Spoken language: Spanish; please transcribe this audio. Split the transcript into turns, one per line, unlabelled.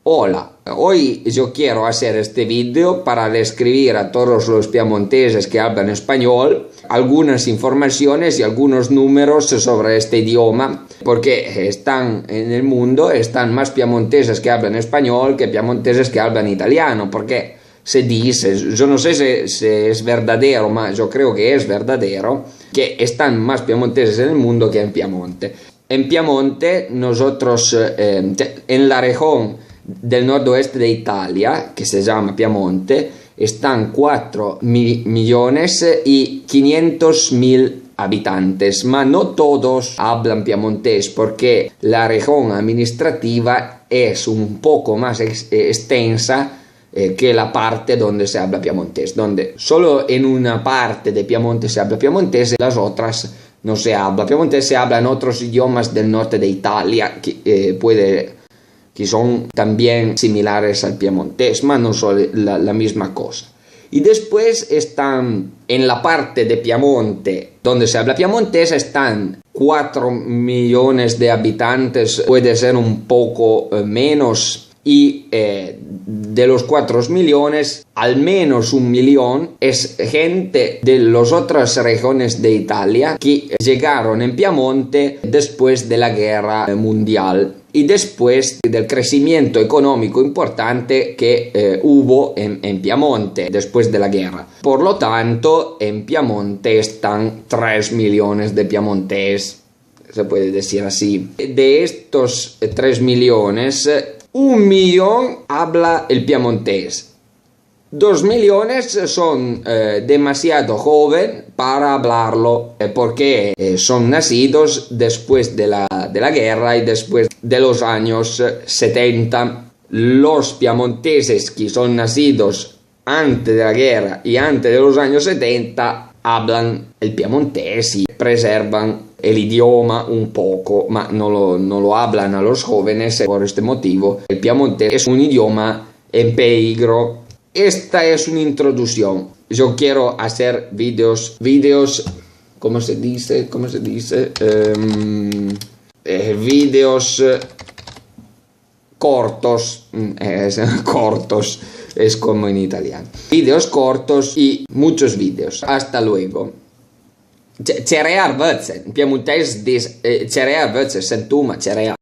Hola, hoy yo quiero hacer este video para describir a todos los piemonteses que hablan español algunas informaciones y algunos números sobre este idioma, porque están en el mundo, están más piemonteses que hablan español que piemonteses que hablan italiano, porque se dice, yo no sé si es verdadero, pero yo creo que es verdadero, que están más piemonteses en el mundo que en Piemonte. En Piemonte, nosotros, en la región del noroeste de Italia, que se llama Piemonte, están 4.500.000 habitantes, pero no todos hablan piemontés porque la región administrativa es un poco más extensa que la parte donde se habla piemontés, donde solo en una parte de Piemonte se habla piemontés, las otras no se habla piemontés, se hablan otros idiomas del norte de Italia que son también similares al piemontés, pero no son la misma cosa. Y después están en la parte de Piemonte donde se habla piemontés, están 4 millones de habitantes, puede ser un poco menos, y de los 4 millones, al menos 1 millón es gente de las otras regiones de Italia que llegaron en Piemonte después de la guerra mundial y después del crecimiento económico importante que hubo en Piemonte después de la guerra. Por lo tanto, en Piemonte están 3 millones de piemonteses, se puede decir así. De estos 3 millones, 1 millón habla el piemontés. 2 millones son demasiado jóvenes para hablarlo porque son nacidos después de la guerra y después de los años 70. Los piemonteses que son nacidos antes de la guerra y antes de los años 70 hablan el piemontés y preservan el idioma un poco, pero no lo hablan a los jóvenes. Por este motivo, el piemontés es un idioma en peligro. Esta es una introducción. Yo quiero hacer videos, ¿cómo se dice? Videos cortos, cortos, es como en italiano. Videos cortos y muchos videos. Hasta luego. Cereal văță, în piemontez dice cereal văță, sentuma cereal.